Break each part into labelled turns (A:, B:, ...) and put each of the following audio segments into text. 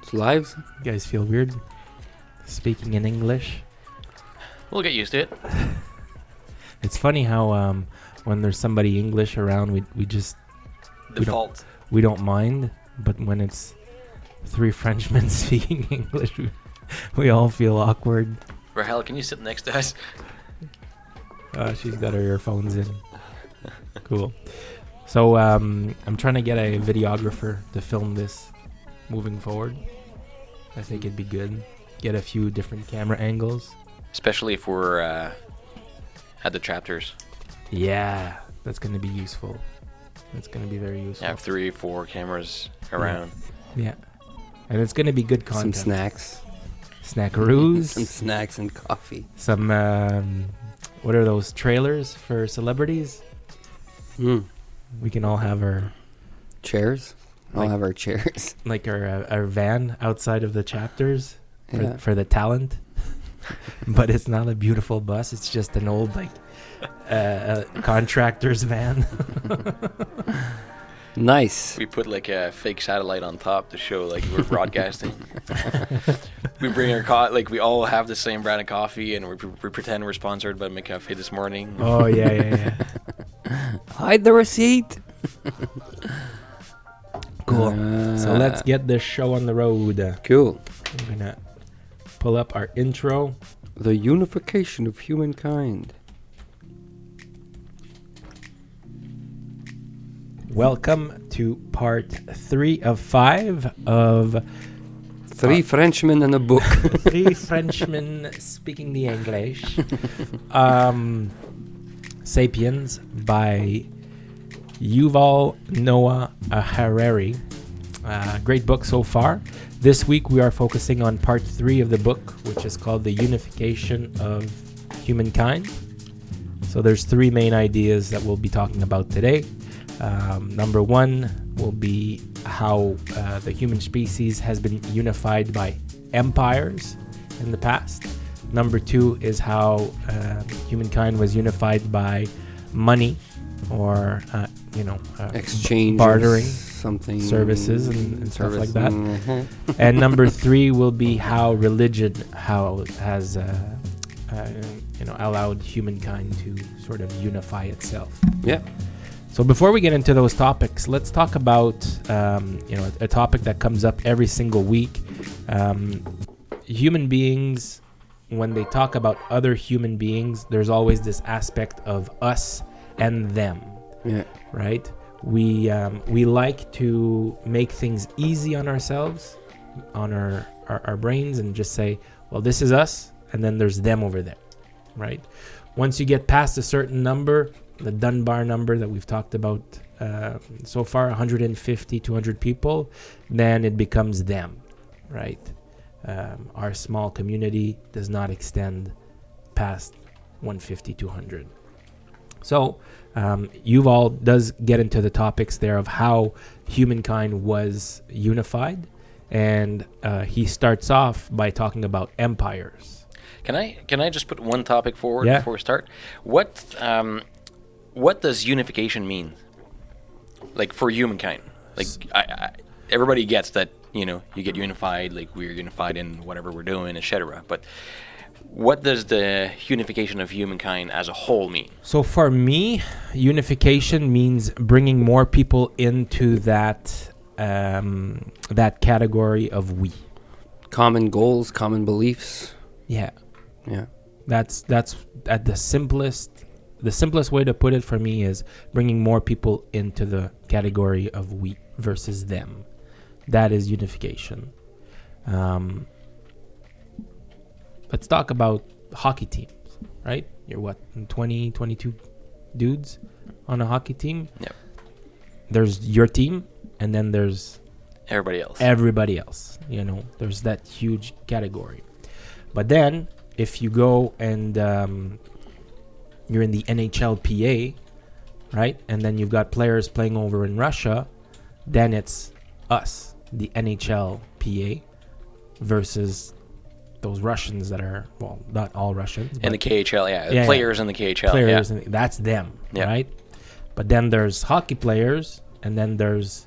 A: It's live.
B: You guys feel weird speaking in English?
C: We'll get used to it.
B: It's funny how when there's somebody English around, we just
C: Default.
B: we don't mind, but when it's three Frenchmen speaking English, we all feel awkward.
C: Rahel, can you sit next to us?
B: She's got her earphones in. Cool. So I'm trying to get a videographer to film this moving forward. I think it'd be good. Get a few different camera angles.
C: Especially if we're at the chapters.
B: Yeah, that's going to be useful. That's going to be very useful.
C: Have 3 or 4 cameras around.
B: Yeah. And it's going to be good content.
A: Some snacks.
B: Snackaroos.
A: Some snacks and coffee.
B: Some, what are those, trailers for celebrities? We can all have our...
A: Chairs? I'll have our chairs.
B: Like our van outside of the chapters
A: Yeah.
B: for the talent. But it's not a beautiful bus. It's just an old, like, contractor's van.
A: Nice.
C: We put like a fake satellite on top to show like we're broadcasting. We bring our like we all have the same brand of coffee, and we pretend we're sponsored by McCafe this morning.
B: Oh, yeah.
A: Hide the receipt.
B: Cool. So let's get this show on the road.
A: Cool.
B: I'm going to pull up our intro.
A: The unification of humankind.
B: Welcome to part 3 of 5 of
A: 3 Frenchmen and a book.
B: 3 Frenchmen speaking the English. Sapiens by Yuval Noah Harari. Great book so far. This week we are focusing on part 3 of the book, which is called The Unification of Humankind. So there's 3 main ideas that we'll be talking about today. Number 1 will be how the human species has been unified by empires in the past. Number 2 is how humankind was unified by money, or
A: exchange,
B: bartering,
A: something,
B: services and stuff like that.
A: Mm-hmm.
B: And number 3 will be how religion has allowed humankind to sort of unify itself.
A: Yeah.
B: So before we get into those topics, let's talk about a topic that comes up every single week. Human beings, when they talk about other human beings, there's always this aspect of us and them.
A: Yeah.
B: Right? We like to make things easy on ourselves, on our brains, and just say, well, this is us, and then there's them over there. Right? Once you get past a certain number, the Dunbar number that we've talked about so far, 150, 200 people, then it becomes them, right? Our small community does not extend past 150, 200. So Yuval does get into the topics there of how humankind was unified, and he starts off by talking about empires.
C: Can I just put one topic forward before we start? What does unification mean? Like for humankind, like everybody gets that, you get unified, like we're unified in whatever we're doing, etc. But what does the unification of humankind as a whole mean?
B: So for me, unification means bringing more people into that category of we.
A: Common goals, common beliefs.
B: Yeah.
A: Yeah.
B: That's at the simplest way to put it for me is bringing more people into the category of we versus them. That is unification. Let's talk about hockey teams, right? You're 20, 22 dudes on a hockey team?
C: Yep.
B: There's your team, and then there's
C: everybody else. There's that huge category. But then, if you go and you're in the NHLPA, right? And then you've got players playing over in Russia, then it's us, the NHLPA, versus those Russians that are, well, not all Russians. In the KHL, players in the KHL.
B: Players, that's them, right? But then there's hockey players, and then there's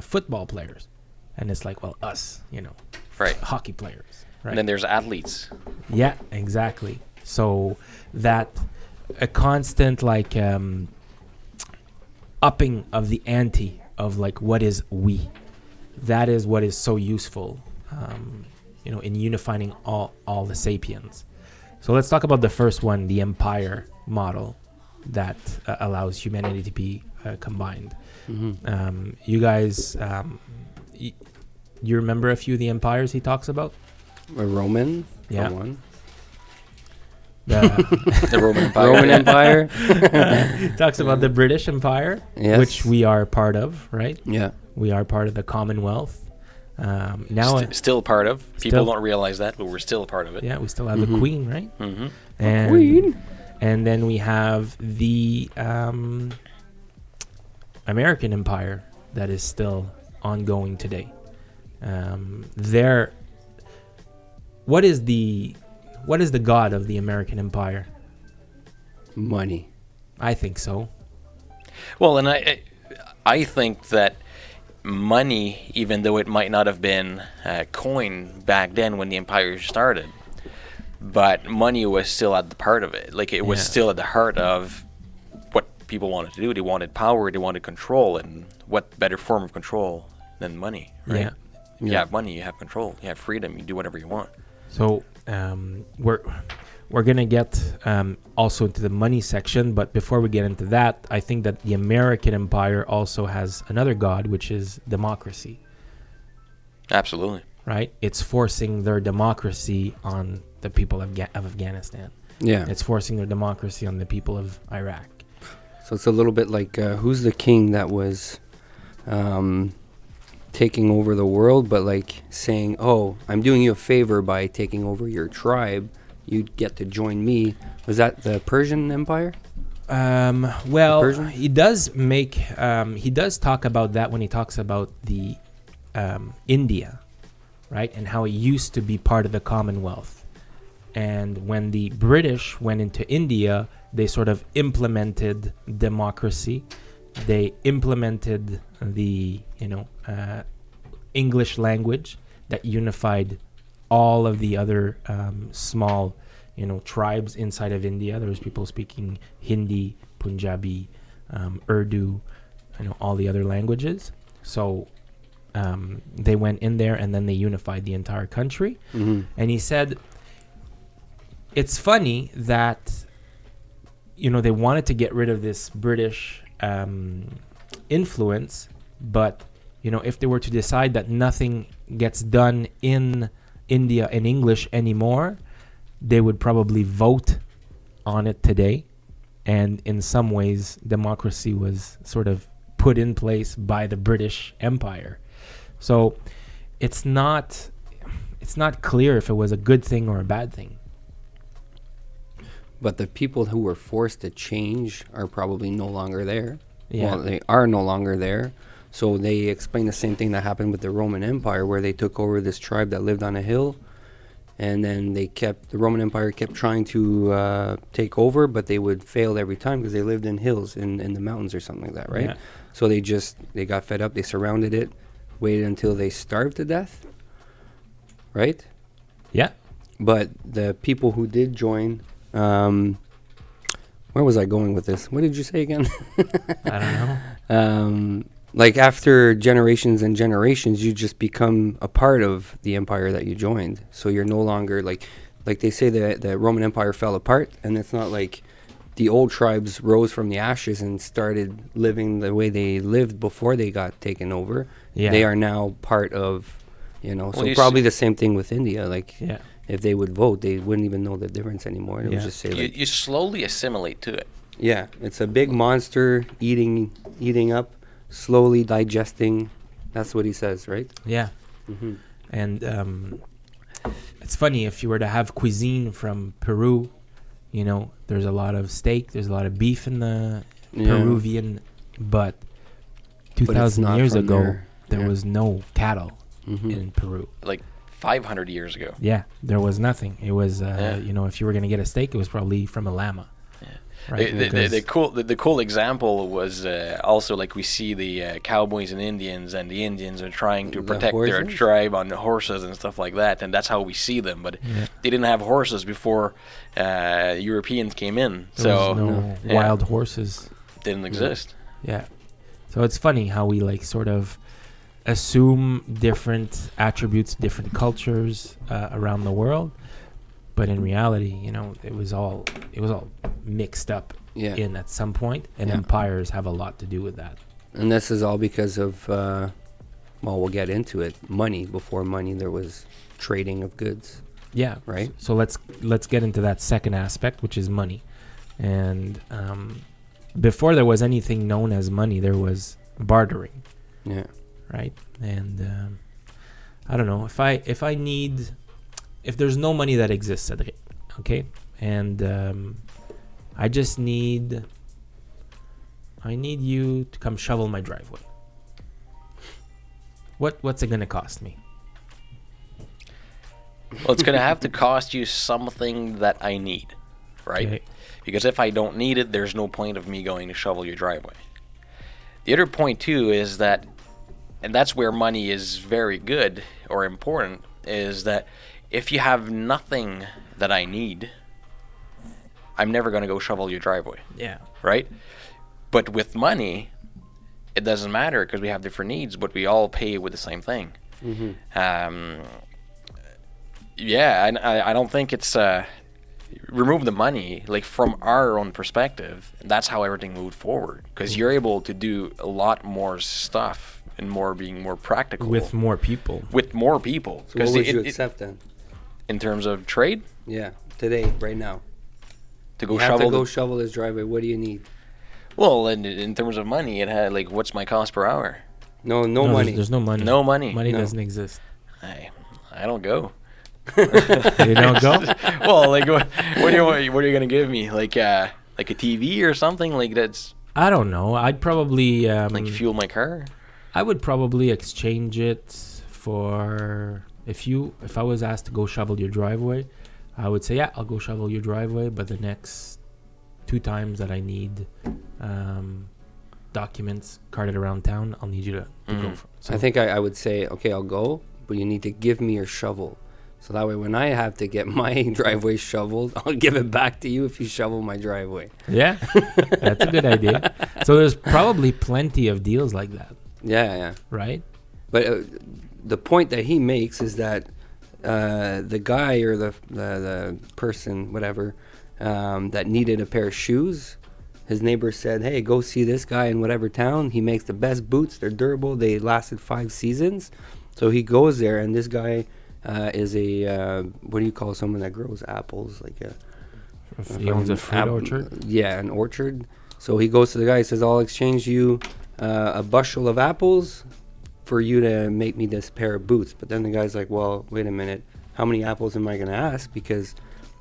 B: football players. And it's like, well, us,
D: Right.
B: hockey players. Right.
D: And then there's athletes.
B: Yeah, exactly. So that a constant like upping of the ante of like what is we. That is what is so useful, in unifying all the sapiens. So let's talk about the first one, the empire model that allows humanity to be combined. You guys, you remember a few of the empires he talks about?
A: A Roman,
B: Yeah.
A: for one.
D: The Roman Empire.
A: Roman Empire.
B: He talks about the British Empire,
A: Yes.
B: which we are part of, right?
A: Yeah.
B: We are part of the Commonwealth. Now,
D: Still part of. People
B: Still.
D: don't realize that, but we're still a part of it.
B: yeah, we still have the Queen, right?
D: Mm-hmm.
B: And,
A: Queen.
B: And then we have the American Empire that is still ongoing today. What is the god of the American Empire?
A: Money.
B: I think so.
D: Well, and I think that money, even though it might not have been coined back then when the empire started, but money was still at the part of it. Like it was
B: Yeah.
D: still at the heart of what people wanted to do. They wanted power, they wanted control, and what better form of control than money, right?
B: Yeah.
D: You
A: Yeah.
D: have money, you have control, you have freedom, you do whatever you want.
B: So we're gonna get also into the money section, but before we get into that, I think that the American Empire also has another god, which is democracy.
D: Absolutely.
B: Right? It's forcing their democracy on the people of Afghanistan.
A: Yeah.
B: It's forcing their democracy on the people of Iraq.
A: So it's a little bit like who's the king that was taking over the world, but like saying, "Oh, I'm doing you a favor by taking over your tribe. You get to join me." Was that the Persian Empire?
B: Well,
A: Persian?
B: he does talk about that when he talks about the India, right, and how it used to be part of the Commonwealth. And when the British went into India, they sort of implemented democracy. They implemented the English language that unified all of the other small tribes inside of India. There was people speaking Hindi, Punjabi, Urdu, all the other languages. So they went in there and then they unified the entire country.
A: Mm-hmm.
B: And he said, it's funny that they wanted to get rid of this British influence, but if they were to decide that nothing gets done in India in English anymore, they would probably vote on it today. And in some ways, democracy was sort of put in place by the British Empire. So it's not clear if it was a good thing or a bad thing.
A: But the people who were forced to change are probably no longer there.
B: Yeah.
A: Well, they are no longer there. So they explain the same thing that happened with the Roman Empire, where they took over this tribe that lived on a hill, and then the Roman Empire kept trying to take over, but they would fail every time because they lived in hills, in the mountains or something like that, right?
B: Yeah.
A: So they got fed up, they surrounded it, waited until they starved to death, right?
B: Yeah.
A: But the people who did join, where was I going with this? What did you say again?
B: I don't know.
A: Like after generations and generations, you just become a part of the empire that you joined. So you're no longer like they say the Roman Empire fell apart, and it's not like the old tribes rose from the ashes and started living the way they lived before they got taken over.
B: Yeah.
A: They are now part of,
D: Well,
A: so
D: you
A: probably the same thing with India. Like
B: Yeah.
A: if they would vote, they wouldn't even know the difference anymore. It would
B: Yeah.
A: just say like,
D: You slowly assimilate to it.
A: yeah, it's a big monster eating up, slowly digesting. That's what he says, right?
B: Yeah.
A: Mm-hmm.
B: And it's funny, if you were to have cuisine from Peru, there's a lot of steak, there's a lot of beef in the Peruvian, but 2,000
A: not
B: years
A: from
B: ago, there
A: yeah.
B: was no cattle
A: Mm-hmm.
B: in Peru.
D: Like 500 years ago.
B: Yeah, there was nothing. It was,
D: Yeah.
B: if you were going to get a steak, it was probably from a llama. right?
D: The cool example was also like we see the cowboys and Indians are trying to
A: The
D: protect their
A: horses?
D: tribe on the horses and stuff like that, and that's how we see them. But
B: Yeah.
D: they didn't have horses before Europeans came in,
B: There
D: so
B: was no
D: yeah.
B: wild horses.
D: didn't exist.
B: Yeah. So it's funny how we like sort of assume different attributes, different cultures around the world, but in reality, you know, it was all mixed up
A: Yeah.
B: in at some point, and
A: Yeah.
B: empires have a lot to do with that.
A: And this is all because of, well, we'll get into it. Money. Before money, there was trading of goods,
B: Yeah.
A: right?
B: So let's get into that second aspect, which is money. And before there was anything known as money, there was bartering,
A: Yeah.
B: right? And I don't know if there's no money that exists, Cedrick, okay, and I need you to come shovel my driveway. What's it gonna cost me?
D: Well, it's going to have to cost you something that I need, right?
B: Okay.
D: Because if I don't need it, there's no point of me going to shovel your driveway. The other point, too, is that, and that's where money is very good or important, is that if you have nothing that I need, I'm never going to go shovel your driveway,
B: Yeah.
D: right? But with money, it doesn't matter because we have different needs, but we all pay with the same thing.
A: Mm-hmm.
D: Yeah, I don't think it's remove the money, like from our own perspective. That's how everything moved forward, because you're able to do a lot more stuff and being more practical
B: With more people.
D: with more people.
A: So what would you accept then?
D: In terms of trade,
A: Yeah. Today, right now.
D: to go
A: You have
D: shovel.
A: to go shovel his driveway. What do you need?
D: Well, in terms of money, it had like, what's my cost per hour?
A: No
B: No,
A: money.
B: There's no money.
D: No money.
B: Money
A: No.
B: doesn't exist.
D: I don't go.
B: You don't go?
D: Well, like what are you gonna give me? Like a TV or something like that's
B: I don't know. I'd probably
D: like fuel my car.
B: I would probably exchange it for if I was asked to go shovel your driveway, I would say, yeah, I'll go shovel your driveway, but the next 2 times that I need documents carted around town, I'll need you to go for. So
A: I think I would say, okay, I'll go, but you need to give me your shovel. So that way when I have to get my driveway shoveled, I'll give it back to you if you shovel my driveway.
B: yeah, that's a good idea. So there's probably plenty of deals like that,
A: Yeah.
B: right?
A: But the point that he makes is that the guy or the person, whatever, that needed a pair of shoes, his neighbor said, hey, go see this guy in whatever town. He makes the best boots. They're durable. They lasted 5 seasons. So he goes there, and this guy is a, what do you call someone that grows apples? Like
B: He owns a fruit orchard.
A: Yeah, an orchard. So he goes to the guy and says, I'll exchange you a bushel of apples for you to make me this pair of boots. But then the guy's like, well, wait a minute. How many apples am I going to ask? Because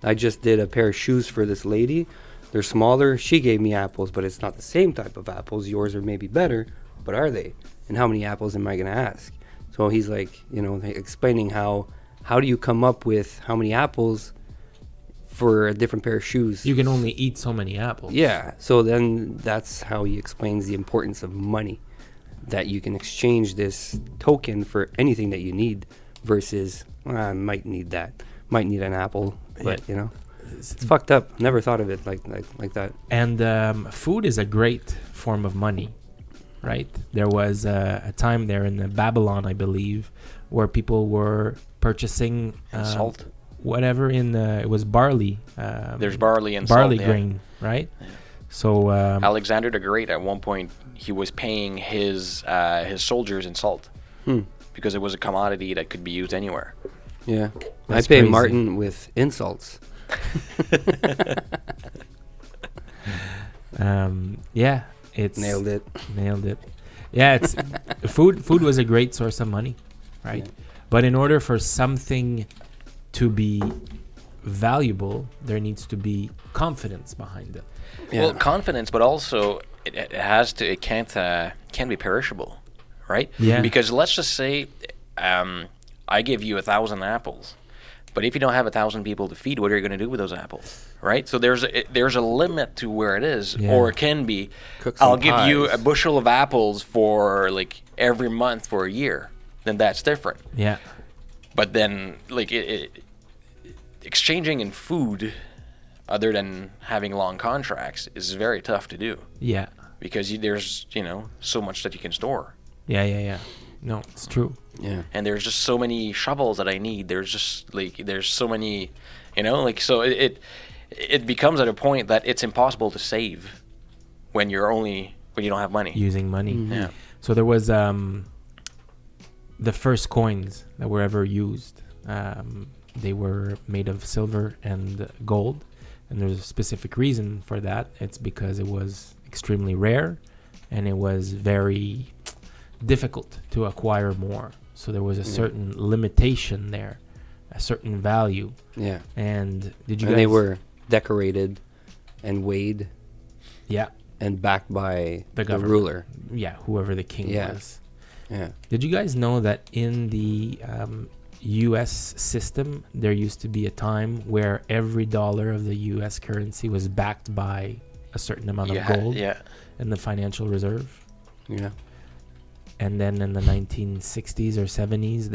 A: I just did a pair of shoes for this lady. They're smaller. She gave me apples, but it's not the same type of apples. Yours are maybe better, but are they? And how many apples am I going to ask? So he's like, explaining how do you come up with how many apples for a different pair of shoes?
B: You can only eat so many apples.
A: Yeah. So then that's how he explains the importance of money, that you can exchange this token for anything that you need versus, I might need that. Might need an apple, but it's fucked up. Never thought of it like that.
B: And food is a great form of money, right? There was a time there in Babylon, I believe, where people were purchasing
D: Salt.
B: whatever it was barley.
D: There's barley and
B: barley
D: salt,
B: grain, right? So
D: Alexander the Great, at one point, he was paying his soldiers in salt because it was a commodity that could be used anywhere.
A: Yeah.
B: That's
A: I pay
B: crazy.
A: Martin with insults.
B: Yeah, it's
A: Nailed it.
B: Yeah, it's food was a great source of money, right?
A: Yeah.
B: But in order for something to be valuable, there needs to be confidence behind it.
A: Yeah.
D: Well, confidence, but also it can't be perishable, right?
B: Yeah.
D: Because let's just say I give you 1,000 apples. But if you don't have 1,000 people to feed, what are you going to do with those apples, right? So there's a limit to where it is, or it can be.
A: Cook some
D: I'll give you
A: pies.
D: a bushel of apples for like every month for a year. Then that's different.
B: Yeah.
D: But then, like exchanging in food, other than having long contracts, is very tough to do
B: Yeah.
D: because there's so much that you can store.
B: Yeah. No, it's true.
A: Yeah.
D: And there's just so many shovels that I need. There's just there's so many, so it becomes at a point that it's impossible to save when you don't have money.
B: Using money.
D: Yeah.
B: So there was the first coins that were ever used. They were made of silver and gold, and there's a specific reason for that. It's because it was extremely rare, and it was very difficult to acquire more. So there was a certain limitation there, a certain value.
A: Yeah.
B: And did you
A: And
B: guys?
A: they were decorated and weighed
B: Yeah,
A: and backed by
B: The
A: the
B: government.
A: ruler.
B: yeah. Whoever the king
A: Yeah.
B: was.
A: Yeah.
B: Did you guys know that in the U.S. system, there used to be a time where every dollar of the U.S. currency was backed by a certain amount of gold in the financial reserve?
A: Yeah.
B: And then in the 1960s or 70s,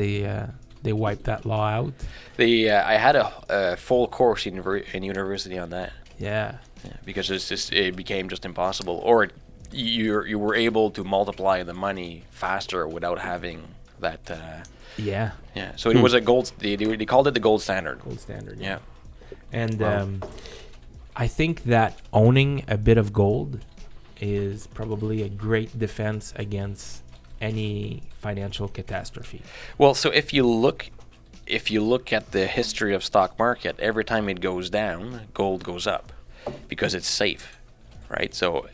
B: they wiped that law out.
D: I had a full course in university on that.
B: Yeah.
D: Because it became just impossible, or you were able to multiply the money faster without having that.
B: Yeah.
D: So it was a gold. They called it the gold standard.
B: Gold standard.
D: Yeah.
B: And I think that owning a bit of gold is probably a great defense against any financial catastrophe.
D: Well, so if you look at the history of stock market, every time it goes down, gold goes up because it's safe, right? So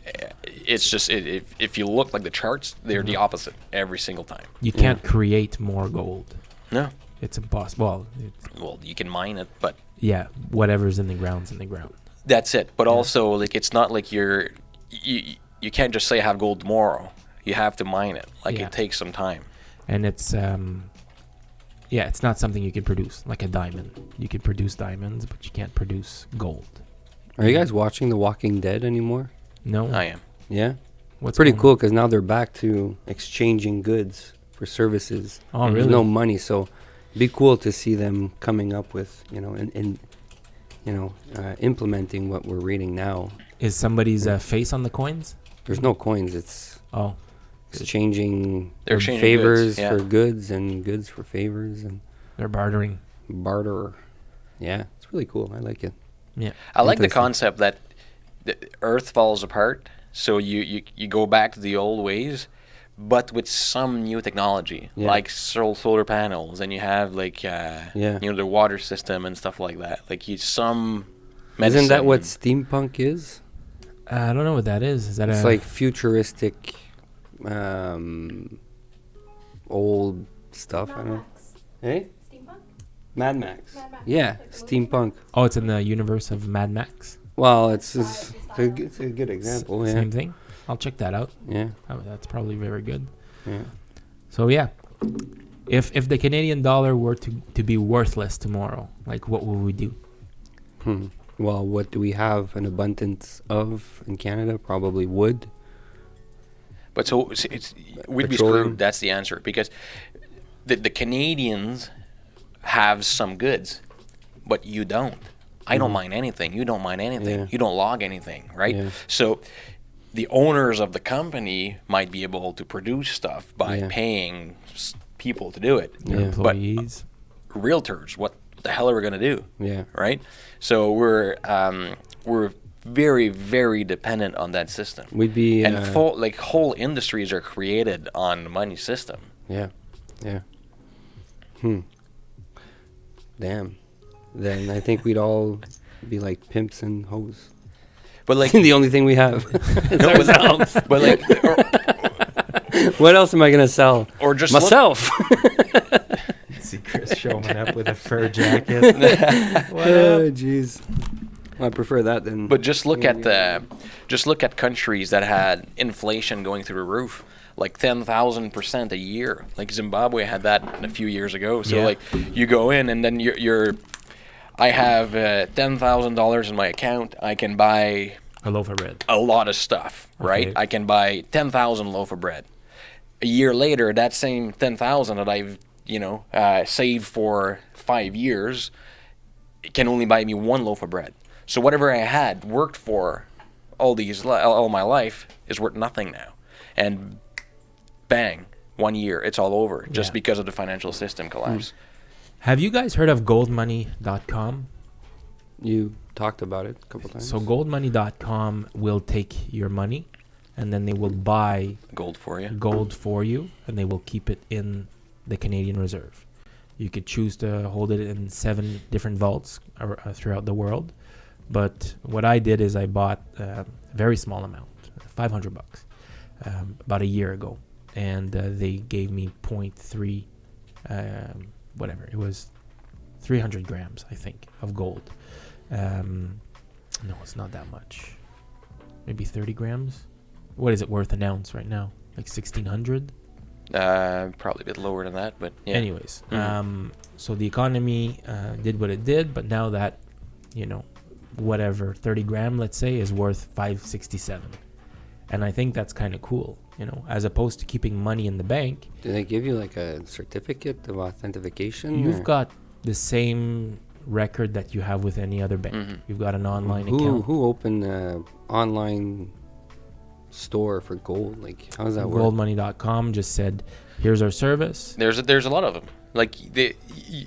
D: it's just if you look like the charts, they're the opposite every single time.
B: You can't create more gold.
D: No.
B: It's impossible.
D: Well, you can mine it, but
B: Yeah, whatever's in the ground's in the ground.
D: that's it. But also, like, it's not like you can't just say I have gold tomorrow. You have to mine it. Like,
B: Yeah.
D: it takes some time.
B: And it's it's not something you can produce like a diamond. You can produce diamonds, but you can't produce gold.
A: Are you guys watching The Walking Dead anymore?
B: No.
D: I am.
A: Yeah.
B: What's
A: Pretty
B: going
A: cool because now they're back to exchanging goods for services.
B: Oh,
A: There's
B: really?
A: no money, so it'd be cool to see them coming up with, implementing what we're reading now.
B: Is somebody's face on the coins?
A: There's no coins. It's
B: Oh,
A: exchanging
D: They're exchanging
A: favors
D: goods, yeah.
A: for goods and goods for favors and
B: they're bartering.
A: barter. Yeah, it's really cool. I like it.
B: Yeah.
D: I like the
A: Interesting.
D: concept that the Earth falls apart, so you go back to the old ways, but with some new technology,
A: Yeah.
D: like solar panels, and you have like the water system and stuff like that. Like some medicine.
A: Isn't that what steampunk is?
B: I don't know what that is. Is that
A: It's
B: a
A: like futuristic, old stuff. I don't know. Hey?
E: Steampunk?
A: Mad Max.
E: Mad Max.
A: Yeah,
E: Like the movie?
A: steampunk.
B: Oh, it's in the universe of Mad Max.
A: Well, it's a good example. Yeah.
B: Same thing. I'll check that out.
A: Yeah.
B: Oh, that's probably very good.
A: Yeah.
B: So yeah, if the Canadian dollar were to be worthless tomorrow, like what would we do?
A: Well, what do we have an abundance of in Canada? Probably wood.
D: But so we'd be
A: Petroleum.
D: screwed. That's the answer, because the Canadians have some goods, but you don't. I don't mine anything. You don't mine anything.
A: Yeah.
D: You don't log anything, right?
A: Yeah.
D: So the owners of the company might be able to produce stuff by
A: Yeah.
D: paying people to do it.
B: Their
A: Yeah.
B: employees.
D: Realtors, what the hell are we going to do?
A: Yeah.
D: Right? So we're very, very dependent on that system.
A: We'd be.
D: And whole industries are created on the money system.
A: Yeah. Yeah. Damn. Then I think we'd all be like pimps and hoes.
D: But like,
A: The only thing we have.
D: no, but like,
A: What else am I gonna sell?
D: or just look-
A: Myself.
B: See Chris showing up with a fur jacket.
A: Oh, jeez. I prefer that than.
D: But just look at countries that had inflation going through the roof, like 10,000% a year. Like Zimbabwe had that a few years ago. So
B: Yeah.
D: like you go in and then your I have $10,000 in my account. I can buy
B: A loaf of bread.
D: a lot of stuff, right?
B: Okay.
D: I can buy 10,000 loaf of bread. A year later, that same 10,000 that I've saved for 5 years can only buy me one loaf of bread. So whatever I had worked for all my life is worth nothing now, and bang, 1 year it's all over just
B: Yeah.
D: because of the financial system collapse.
B: Have you guys heard of goldmoney.com?
A: You talked about it a couple times.
B: So goldmoney.com will take your money and then they will buy
D: Gold for you.
B: gold for you and they will keep it in the Canadian Reserve. You could choose to hold it in 7 different vaults throughout the world. But what I did is I bought a very small amount, $500, about a year ago. And they gave me 0.3, whatever. It was 300 grams, I think, of gold. No, it's not that much. Maybe 30 grams. What is it worth an ounce right now? Like 1,600?
D: Probably a bit lower than that, but yeah.
B: Anyways,
D: Mhm.
B: so the economy did what it did, but now that, whatever, 30 gram, let's say, is worth 567. And I think that's kind of cool, as opposed to keeping money in the bank.
A: Do they give you like a certificate of authentication?
B: You've got the same record that you have with any other bank.
D: Mhm.
B: You've got an online account.
A: Who opened the online store for gold? Like, how does that work?
B: Goldmoney.com just said, here's our service.
D: There's a lot of them. Like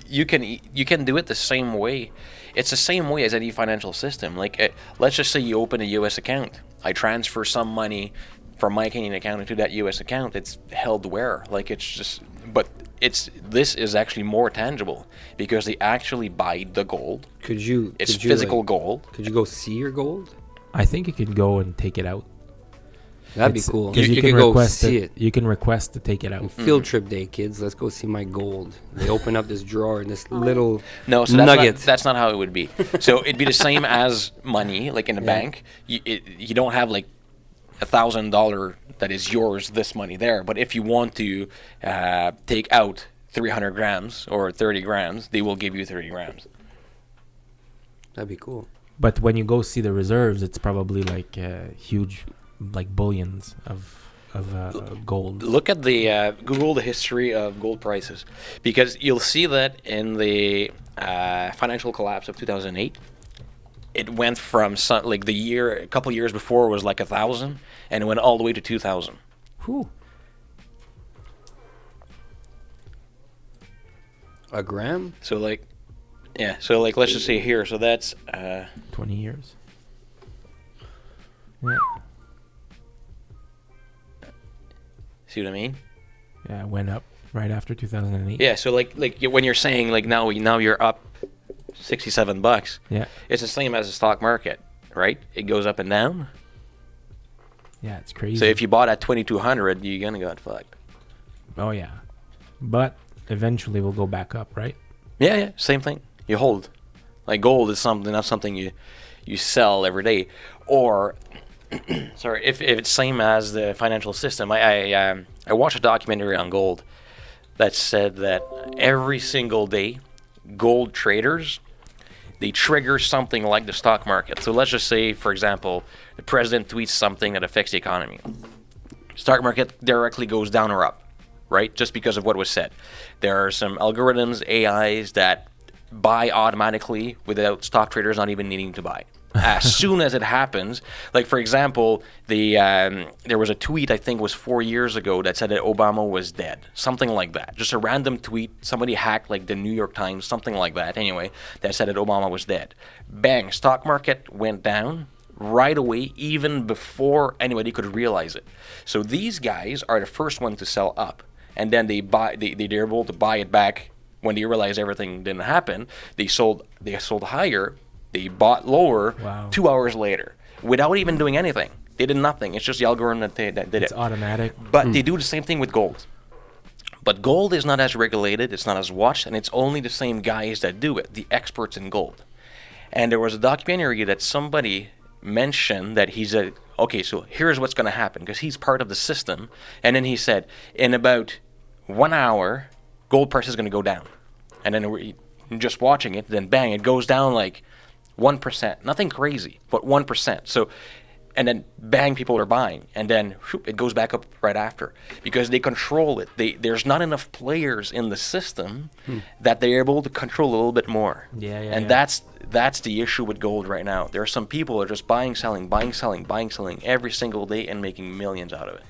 D: you can do it the same way. It's the same way as any financial system. Like let's just say you open a U.S. account. I transfer some money from my Canadian account into that U.S. account. It's held where? Like it's just, but this is actually more tangible because they actually buy the gold. It's physical gold.
A: Could you go see your gold?
B: I think you can go and take it out.
A: That'd be
B: It's-
A: cool.
B: 'cause
A: You
B: can
A: could go
B: request
A: see it.
B: You can request to take it out.
A: Field trip day, kids. Let's go see my gold. They open up this drawer and this little
D: No, so
A: nugget.
D: that's not how it would be. So it'd be the same as money, like in a bank. You don't have like $1,000 that is yours, this money there. But if you want to take out 300 grams or 30 grams, they will give you 30 grams.
A: That'd be cool.
B: But when you go see the reserves, it's probably like huge, like bullions of gold.
D: Look at the Google the history of gold prices, because you'll see that in the financial collapse of 2008, it went from a couple years before was like 1,000, and it went all the way to 2,000.
B: Whew.
A: A gram?
D: So let's just say here. So that's
B: 20 years. Yeah.
D: see what I mean?
B: Yeah, it went up right after 2008.
D: Yeah. So like when you're saying like now you're up $67.
B: Yeah.
D: It's the same as the stock market, right? It goes up and down.
B: Yeah, it's crazy.
D: So if you bought at 2,200, you're gonna get fucked.
B: Oh, yeah. But eventually we'll go back up, right?
D: Yeah, same thing. You hold. Like gold is not something you sell every day. Or, sorry, if it's same as the financial system. I watched a documentary on gold that said that every single day, gold traders, they trigger something like the stock market. So let's just say, for example, the president tweets something that affects the economy. Stock market directly goes down or up, right? Just because of what was said. There are some algorithms, AIs, that buy automatically without stock traders not even needing to buy. As soon as it happens, like for example, there was a tweet I think was 4 years ago that said that Obama was dead, something like that. Just a random tweet. Somebody hacked like the New York Times, something like that. Anyway, that said that Obama was dead. Bang! Stock market went down right away, even before anybody could realize it. So these guys are the first ones to sell up, and then they're able to buy it back when they realize everything didn't happen. They sold higher. They bought lower.
B: Wow.
D: 2 hours later without even doing anything. They did nothing. It's just the algorithm that did
B: It's
D: it.
B: automatic.
D: But they do the same thing with gold. But gold is not as regulated. It's not as watched. And it's only the same guys that do it, the experts in gold. And there was a documentary that somebody mentioned that okay, so here's what's going to happen, because he's part of the system. And then he said, in about 1 hour, gold price is going to go down. And then just watching it. Then bang, it goes down like 1%. Nothing crazy, but 1%. So, and then bang, people are buying, and then whoop, it goes back up right after because they control it. There's not enough players in the system that they're able to control a little bit more. And that's the issue with gold right now. There are some people that are just buying, selling every single day and making millions out of it.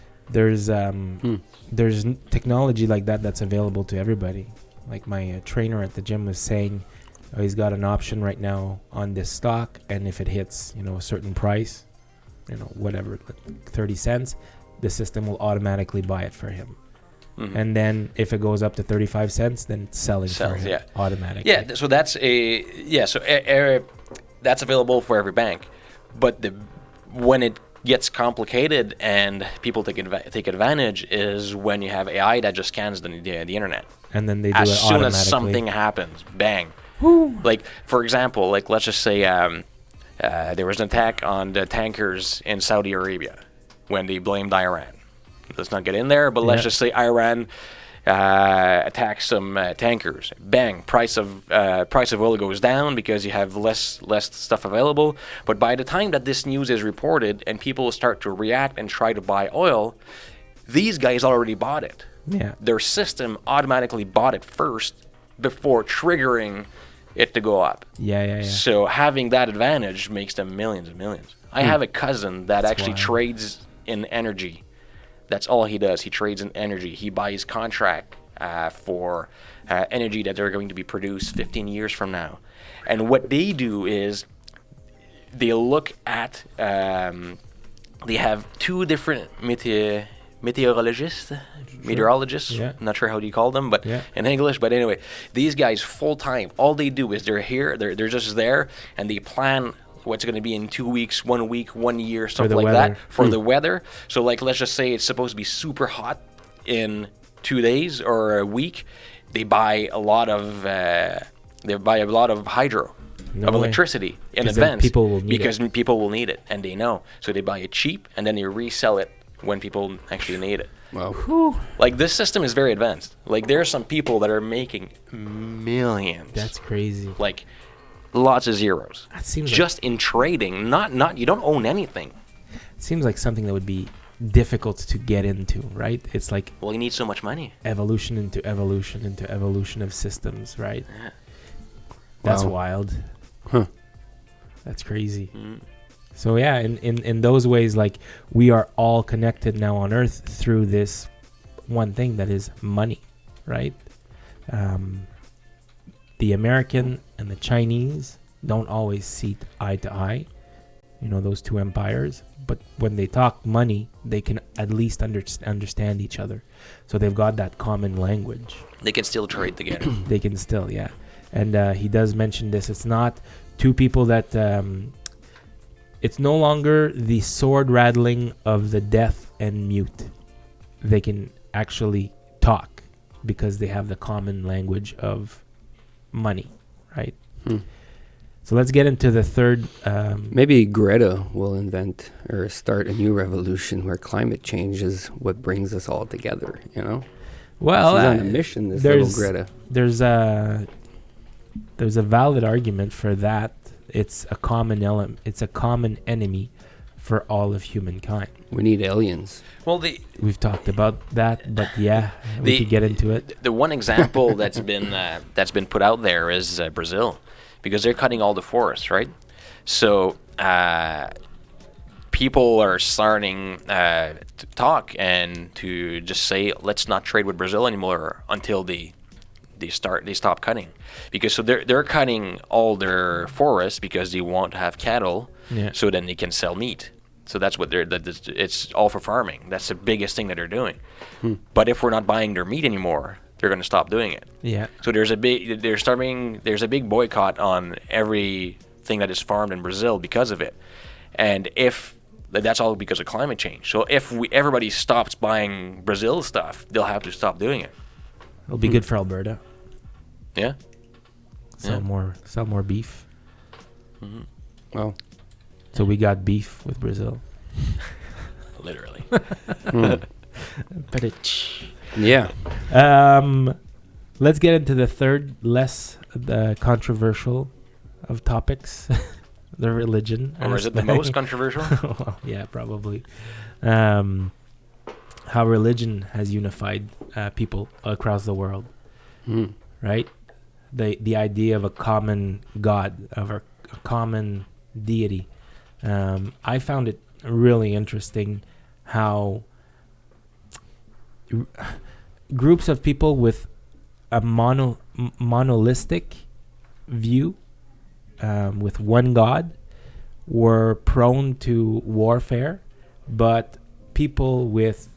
B: There's technology like that that's available to everybody. Like my trainer at the gym was saying, he's got an option right now on this stock, and if it hits, a certain price, whatever, 30 cents, the system will automatically buy it for him. And then if it goes up to 35 cents, then it's selling for him automatically.
D: Yeah, so that's that's available for every bank. But when it gets complicated and people take advantage is when you have AI that just scans the internet.
B: And then they do
D: as
B: it
D: soon
B: automatically.
D: as something happens, bang. Like, for example, let's just say there was an attack on the tankers in Saudi Arabia when they blamed Iran. Let's not get in there, but let's just say Iran attacked some tankers. Bang, price of oil goes down because you have less stuff available. But by the time that this news is reported and people start to react and try to buy oil, these guys already bought it.
B: Yeah.
D: Their system automatically bought it first before triggering it to go up.
B: Yeah.
D: So having that advantage makes them millions and millions. I have a cousin that actually trades in energy. That's all he does. He trades in energy. He buys contract for energy that they're going to be produced 15 years from now. And what they do is they look at, they have two different meteorologists. I'm not sure how you call them, but in English. But anyway, these guys full time, all they do is they're here, they're just there, and they plan what's going to be in 2 weeks, 1 week, 1 year, stuff like that for the weather. So like, let's just say it's supposed to be super hot in 2 days or a week. They buy a lot of hydro. Electricity in advance
B: people will need
D: because people will need it, and they know. So they buy it cheap, and then they resell it when people actually need it.
A: Wow.
D: Like, this system is very advanced. Like, there are some people that are making millions.
B: That's crazy.
D: Like, lots of zeros.
B: That seems
D: just in trading. Not you don't own anything.
B: It seems like something that would be difficult to get into, right? It's like,
D: well, you need so much money.
B: Evolution into evolution into evolution of systems, right? Yeah. That's wild.
A: Huh.
B: That's crazy. So yeah, in those ways, like, we are all connected now on Earth through this one thing that is money, right? The American and the Chinese don't always see eye to eye, those two empires. But when they talk money, they can at least understand each other. So they've got that common language.
D: They can still trade together.
B: They can still, yeah. And he does mention this. It's not two people that... it's no longer the sword rattling of the deaf and mute. They can actually talk because they have the common language of money, right? So let's get into the third.
A: Maybe Greta will invent or start a new revolution where climate change is what brings us all together,
B: Well,
A: she's on a mission, this little Greta.
B: There's a valid argument for that. It's a common element. It's a common enemy for all of humankind.
A: We need aliens.
D: Well,
B: we've talked about that, but we could get into it.
D: The one example that's been put out there is Brazil, because they're cutting all the forests, right? So people are starting to talk and to just say, let's not trade with Brazil anymore until they stop cutting, because so they're cutting all their forests because they want to have cattle, so then they can sell meat. So that's what it's all for farming. That's the biggest thing that they're doing. But if we're not buying their meat anymore, they're going to stop doing it.
B: Yeah.
D: So there's a big boycott on everything that is farmed in Brazil because of it, and if that's all because of climate change. So if everybody stops buying Brazil stuff, they'll have to stop doing it.
B: It'll be good for Alberta.
D: Yeah.
B: Sell more beef.
A: Well,
B: so we got beef with Brazil.
D: Literally.
B: But
A: yeah.
C: Let's get into the third, less controversial of topics, the religion.
D: Or is it the most controversial?
C: Well, yeah, probably. How religion has unified people across the world, right? The idea of a common God, of a common deity. I found it really interesting how groups of people with a monolithic view, with one God, were prone to warfare, but people with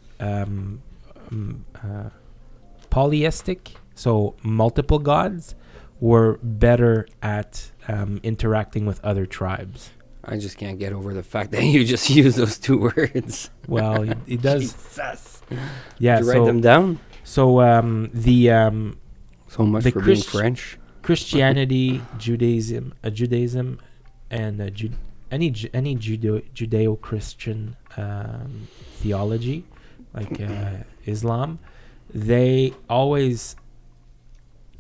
C: polytheistic, so multiple gods, were better at interacting with other tribes.
A: I just can't get over the fact that you just use those two words.
C: Well, it does.
A: Jesus.
C: Yeah.
A: Did you write them down?
C: So
A: So much for being French.
C: Christianity, Judaism, and any Judeo-Christian theology, like Islam, they always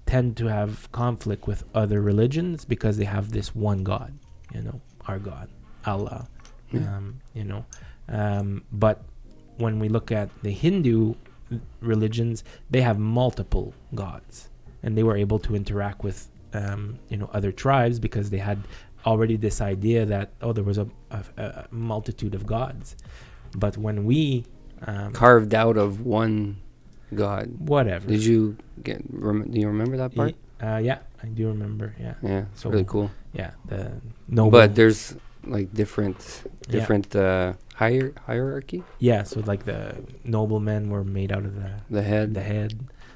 C: tend to have conflict with other religions because they have this one God, our God, Allah, but when we look at the Hindu religions, they have multiple gods, and they were able to interact with other tribes because they had already this idea that there was a multitude of gods. But when we
A: carved out of one God,
C: whatever.
A: Did you do you remember that part?
C: Yeah, I do remember.
A: Yeah, it's really cool.
C: Yeah, the noble.
A: But there's like different hierarchy.
C: Yeah, so like the noblemen were made out of
A: The head,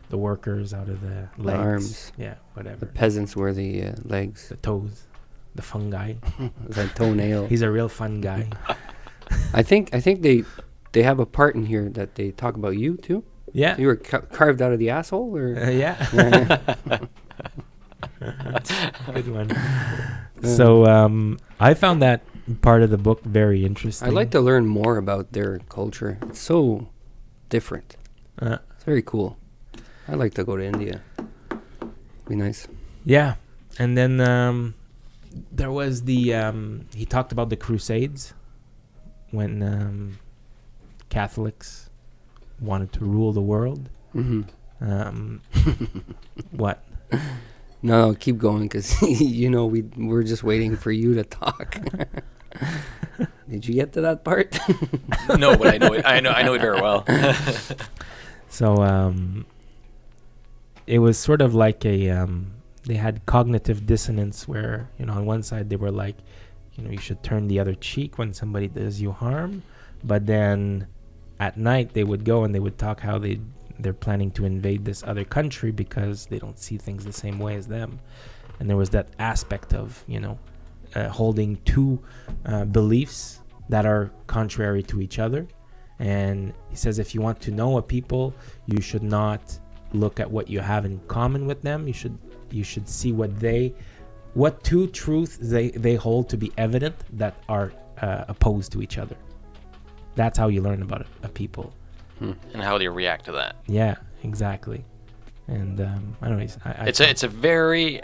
C: the workers out of the legs,
A: the arms.
C: Yeah, whatever.
A: The peasants were the legs,
C: the toes, the fungi.
A: the toenail.
C: He's a real fun guy.
A: I think they have a part in here that they talk about you too.
C: Yeah.
A: So you were carved out of the asshole, or
C: yeah. Good one. So I found that part of the book very interesting.
A: I'd like to learn more about their culture. It's so different. It's very cool. I'd like to go to India. Be nice.
C: Yeah. And then there was he talked about the Crusades when Catholics wanted to rule the world.
A: Mm-hmm.
C: What?
A: No, keep going, because we're just waiting for you to talk. Did you get to that part?
D: No, but I know it. I know it very well.
C: So it was sort of like they had cognitive dissonance where on one side they were like, you should turn the other cheek when somebody does you harm, but then at night they would go and they would talk how they're planning to invade this other country because they don't see things the same way as them. And there was that aspect of holding two beliefs that are contrary to each other. And he says if you want to know a people, you should not look at what you have in common with them. You should see what two truths they hold to be evident that are opposed to each other. That's how you learn about a people.
D: And how they react to that.
C: Yeah, exactly. And I don't know.
D: It's a very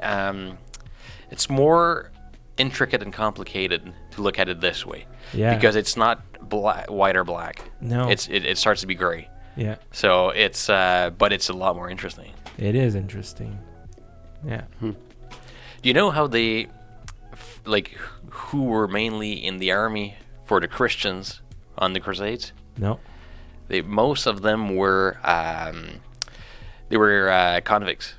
D: it's more intricate and complicated to look at it this way.
C: Yeah.
D: Because it's not white or black.
C: No.
D: It starts to be gray.
C: Yeah.
D: So it's but it's a lot more interesting.
C: It is interesting. Yeah.
D: Do you know how they who were mainly in the army for the Christians on the Crusades?
C: No.
D: Most of them were convicts.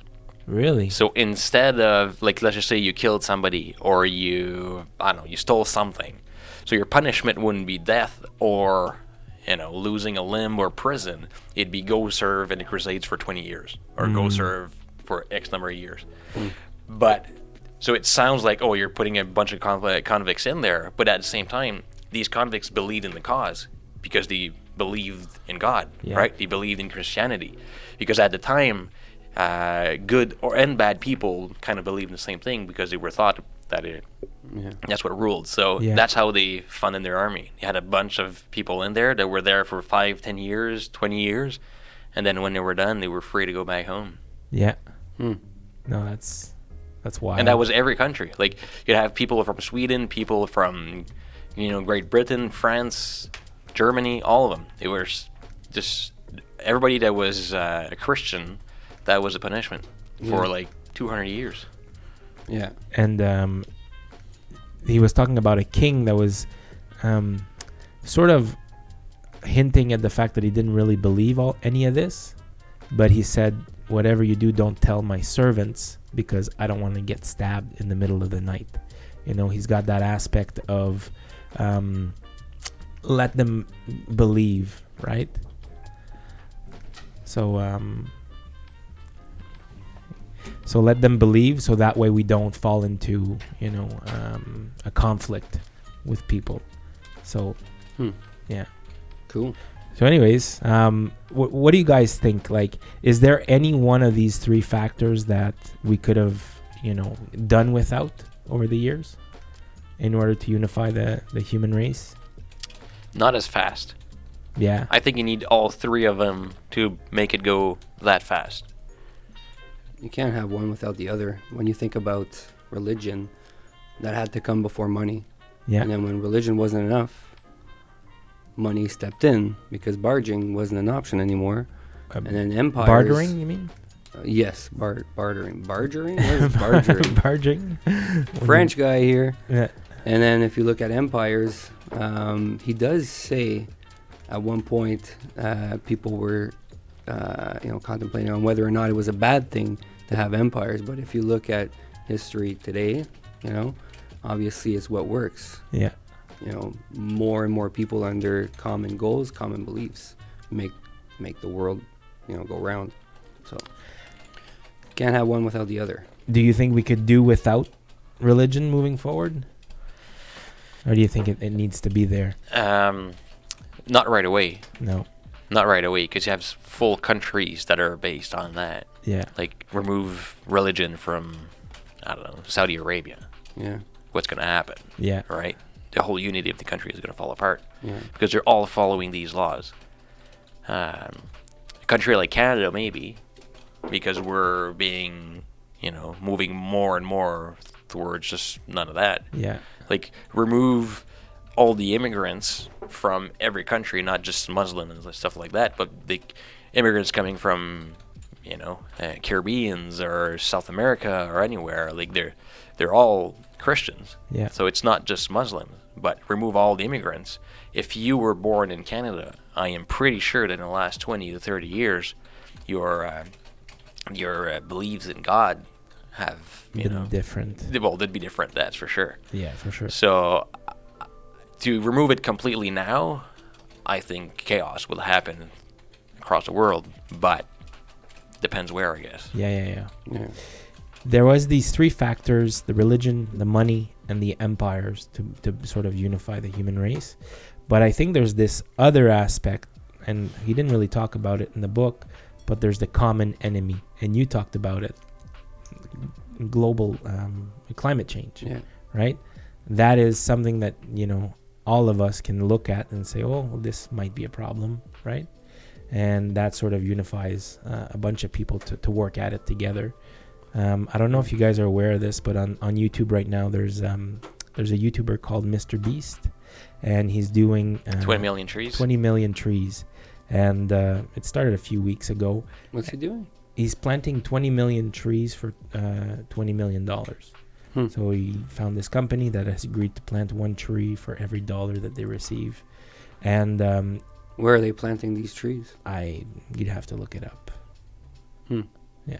C: Really?
D: So instead of let's just say you killed somebody or you stole something, so your punishment wouldn't be death or losing a limb or prison. It'd be go serve in the Crusades for 20 years or go serve for X number of years. But so it sounds like you're putting a bunch of convicts in there, but at the same time these convicts believed in the cause because they believed in God, right? They believed in Christianity, because at the time, good and bad people kind of believed in the same thing because they were thought that that's what ruled. So that's how they funded their army. They had a bunch of people in there that were there for 5, 10 years, 20 years, and then when they were done, they were free to go back home.
C: Yeah.
A: Hmm.
B: No, that's wild.
D: And that was every country. Like, you'd have people from Sweden, people from, Great Britain, France, Germany, all of them. It was just everybody that was a Christian. That was a punishment for like 200 years.
A: Yeah.
B: And he was talking about a king that was sort of hinting at the fact that he didn't really believe any of this, but he said, whatever you do, don't tell my servants, because I don't want to get stabbed in the middle of the night. He's got that aspect of let them believe, right? So let them believe, so that way we don't fall into a conflict with people. So yeah,
A: cool.
B: So anyways, what do you guys think? Like, is there any one of these three factors that we could have done without over the years in order to unify the human race?
D: Not as fast.
B: Yeah,
D: I think you need all three of them to make it go that fast.
A: You can't have one without the other. When you think about religion, that had to come before money.
B: yeah,
A: And then when religion wasn't enough, money stepped in because barging wasn't an option anymore. And then empires...
B: bartering, you mean?
A: Yes, bartering. Bargering? What is bargering?
B: Barging.
A: French guy here.
B: Yeah.
A: And then if you look at empires, he does say at one point people were contemplating on whether or not it was a bad thing to have empires. But if you look at history today, obviously it's what works.
B: Yeah.
A: More and more people under common goals, common beliefs make the world, go round. So can't have one without the other.
B: Do you think we could do without religion moving forward? Or do you think it needs to be there?
D: Not right away.
B: No.
D: Not right away, because you have full countries that are based on that.
B: Yeah.
D: Like, remove religion from, I don't know, Saudi Arabia.
A: Yeah.
D: What's going to happen?
B: Yeah.
D: Right? The whole unity of the country is going to fall apart.
A: Yeah.
D: Because they're all following these laws. A country like Canada, maybe, because we're being, moving more and more towards just none of that.
B: Yeah.
D: Like, remove all the immigrants from every country, not just Muslims and stuff like that, but the immigrants coming from, Caribbeans or South America or anywhere. Like, they're all Christians.
B: Yeah.
D: So it's not just Muslims, but remove all the immigrants. If you were born in Canada, I am pretty sure that in the last 20 to 30 years, your beliefs in God have,
B: different.
D: Well, they'd be different, that's for sure.
B: Yeah, for sure.
D: So to remove it completely now, I think chaos will happen across the world, but depends where, I guess.
B: Yeah.
A: Yeah.
B: There was these three factors: the religion, the money, and the empires to sort of unify the human race. But I think there's this other aspect, and he didn't really talk about it in the book, but there's the common enemy, and you talked about it: global climate change.
A: Yeah.
B: Right? That is something that all of us can look at and say, oh, well, this might be a problem, right? And that sort of unifies a bunch of people to work at it together. I don't know if you guys are aware of this, but on YouTube right now, there's a YouTuber called Mr. Beast, and he's doing
D: 20 million trees.
B: 20 million trees, and it started a few weeks ago.
A: What's he doing?
B: He's planting 20 million trees for $20 million. So he found this company that has agreed to plant one tree for every $1 that they receive, and
A: Where are they planting these trees?
B: you'd have to look it up. Yeah.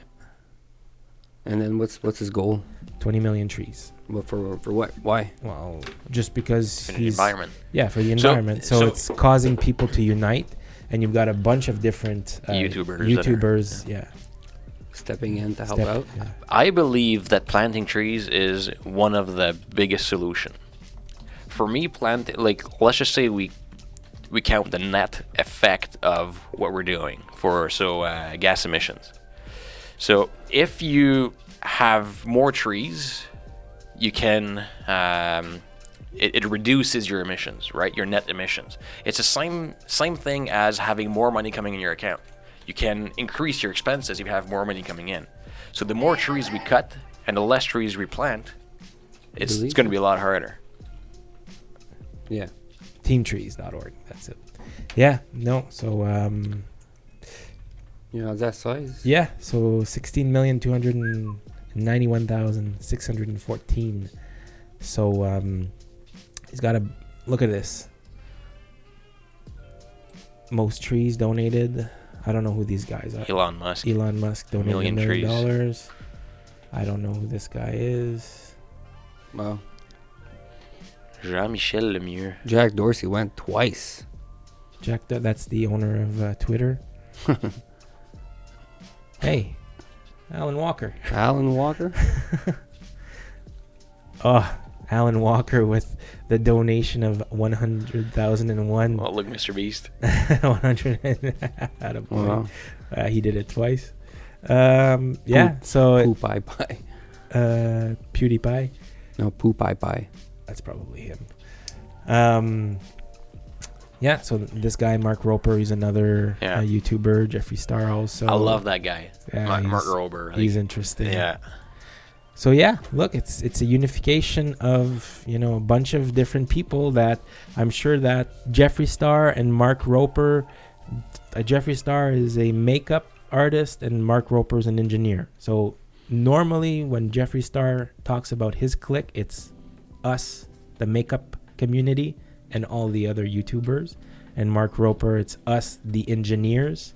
A: And then what's his goal?
B: 20 million trees.
A: Well, for what? Why?
B: Well, just because
D: For the
B: he's...
D: environment.
B: Yeah, for the environment. So it's causing people to unite, and you've got a bunch of different
D: YouTubers
B: yeah.
A: Stepping in to help out?
B: Yeah.
D: I believe that planting trees is one of the biggest solution. For me, let's just say we count the net effect of what we're doing for gas emissions. So if you have more trees, you can it reduces your emissions, right? Your net emissions. It's the same thing as having more money coming in your account. You can increase your expenses if you have more money coming in. So the more trees we cut and the less trees we plant, it's
A: Delete?
D: going to be a lot harder.
A: Yeah.
B: Teamtrees.org. That's it. Yeah. No. So
A: You know, that size.
B: yeah. So 16,291,614. So he's got to look at this. Most trees donated. I don't know who these guys are.
D: Elon Musk.
B: Elon Musk donated
D: Million
B: $1
D: trees.
B: million. I don't know who this guy is.
A: Wow.
D: Jean-Michel Lemieux.
A: Jack Dorsey went twice.
B: Jack, that's the owner of Twitter. Hey, Alan Walker.
A: Alan Walker.
B: Oh, Alan Walker with the donation of 100,001.
D: Well, look, Mr. Beast.
B: 100. Attaboy.
A: Wow.
B: He did it twice. Yeah. So
A: Poo Pie Pie.
B: PewDiePie.
A: No, Poo Pie Pie.
B: That's probably him. Yeah. So this guy, Mark Roper, he's another
D: Yeah.
B: YouTuber. Jeffree Star also.
D: I love that guy.
B: Yeah,
D: Mark
B: he's-
D: Rober.
B: He's interesting.
D: Yeah.
B: So yeah, look, it's a unification of, you know, a bunch of different people that I'm sure that Jeffree Star and Mark Roper. Jeffree Star is a makeup artist and Mark Roper is an engineer. So normally when Jeffree Star talks about his clique, it's us, the makeup community, and all the other YouTubers. And Mark Roper, it's us, the engineers.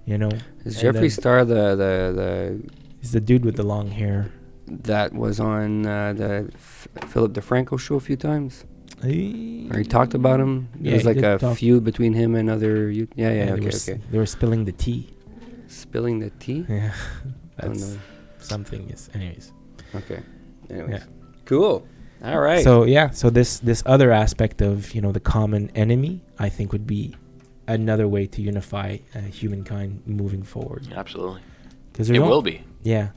B: You know,
A: Is
B: And
A: Jeffree
B: then-
A: Star the
B: he's the dude with the long hair.
A: that was on the Philip DeFranco show a few times? Or he talked about him.
B: Yeah,
A: There's
B: he
A: like
B: did
A: a
B: talk.
A: feud between him and other. Yeah,
B: They
A: okay,
B: were,
A: okay.
B: They were spilling the tea.
A: Spilling the tea.
B: Yeah,
A: I don't
B: that's
A: know.
B: something. Is anyways.
A: Okay. Anyways.
B: Yeah.
A: Cool. All right.
B: So yeah, so this other aspect of, you know, the common enemy, I think would be another way to unify humankind moving forward.
D: Absolutely.
B: Because
D: It will be.
B: Yeah,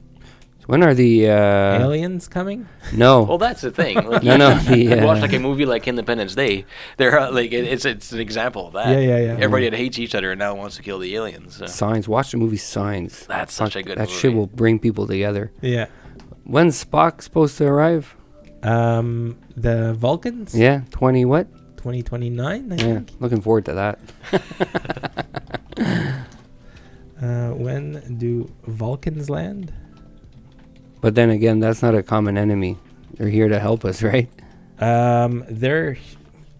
A: when are the
B: aliens coming.
A: No.
D: Well, that's the thing. Like,
A: No,
D: you
A: the,
D: watch like a movie like Independence Day. They're like it's an example of that.
B: Yeah.
D: Everybody that hates each other and now wants to kill the aliens. So.
A: Signs. Watch the movie Signs.
D: That's such a good
A: That
D: movie.
A: shit will bring people together.
B: Yeah.
A: When's Spock supposed to arrive?
B: The Vulcans.
A: Yeah, 20 what?
B: 2029. I
A: Yeah,
B: think.
A: looking forward to that.
B: When do Vulcans land?
A: But then again, that's not a common enemy. They're here to help us, right?
B: They're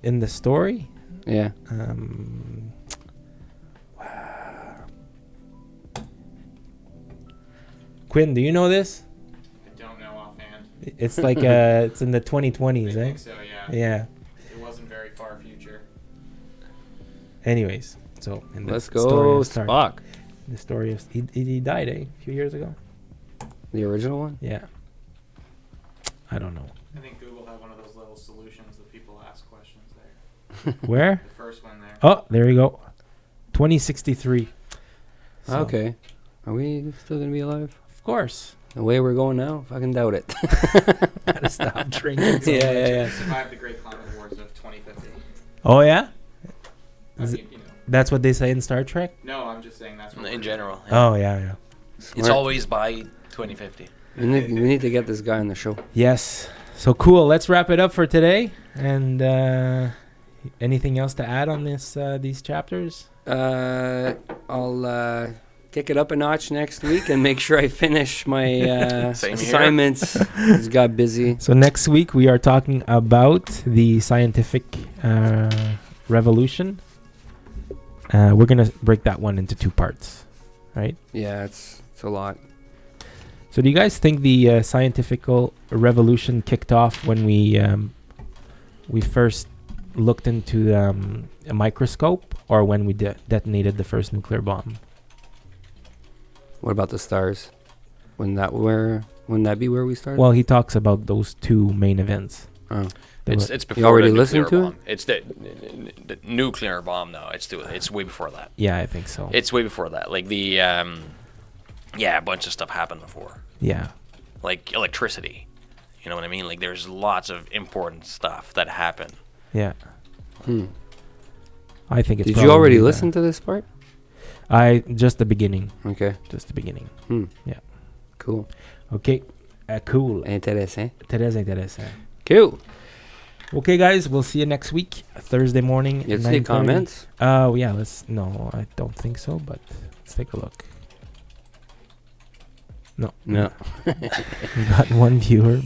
B: in the story.
A: Yeah.
B: Quinn, do you know this?
C: I don't know offhand.
B: It's like it's in the 2020s,
C: I
B: eh?
C: think so, yeah.
B: Yeah.
C: It wasn't very far future.
B: Anyways, so in the
A: Let's
B: story
A: go,
B: of Star-
A: Spock.
B: The story of he died, eh? A few years ago.
A: The original one?
B: Yeah. I don't know.
C: I think Google had one of those little solutions that people ask questions there.
B: Where?
C: The first one there.
B: Oh, there you go. 2063. So,
A: Okay. Are we still going to be alive?
B: Of course.
A: The way we're going now? Fucking doubt it.
B: Gotta stop drinking. so
A: Yeah,
B: much.
A: yeah, yeah.
C: Survived the Great Climate Wars of 2050.
B: Oh yeah.
C: I
B: Is
C: mean, you know.
B: That's what they say in Star Trek.
C: No, I'm just saying that's what
D: In
C: we're
D: general.
C: doing.
D: yeah.
B: Oh yeah.
D: It's
A: Smart.
D: always by 2050.
A: We need to get this guy on the show.
B: Yes. So cool. Let's wrap it up for today. And anything else to add on this these chapters?
A: I'll kick it up a notch next week and make sure I finish my
D: Same here.
A: assignments. Just got busy.
B: So next week we are talking about the scientific revolution. We're gonna break that one into 2 parts, right?
A: Yeah, it's a lot.
B: So do you guys think the scientific revolution kicked off when we first looked into a microscope, or when we detonated the first nuclear bomb?
A: What about the stars? Wouldn't that be where we started?
B: Well, he talks about those 2 main events.
A: Oh.
B: They
D: It's
B: were-
D: it's before
A: already
D: the nuclear
A: listened to it?
D: bomb. It's the nuclear bomb. No, it's way before that.
B: yeah, I think so.
D: It's way before that. Like the a bunch of stuff happened before.
B: Yeah.
D: Like electricity. You know what I mean? Like there's lots of important stuff that happened.
B: Yeah.
A: Hmm.
B: I think it's
A: Did you already
B: probably
A: listen to this part?
B: just the beginning.
A: Okay.
B: Just the beginning.
A: Hmm.
B: Yeah.
A: Cool.
C: OK. Cool.
A: Intéressant.
C: Très intéressant.
A: Cool.
C: Okay, guys, we'll see you next week, Thursday morning.
A: You see comments?
C: Oh, yeah, no, I don't think so, but let's take a look. No. We got one viewer.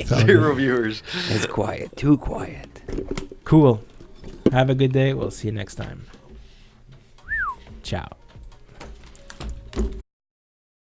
D: Zero viewers.
A: It's quiet. Too quiet.
C: Cool. Have a good day. We'll see you next time. Ciao.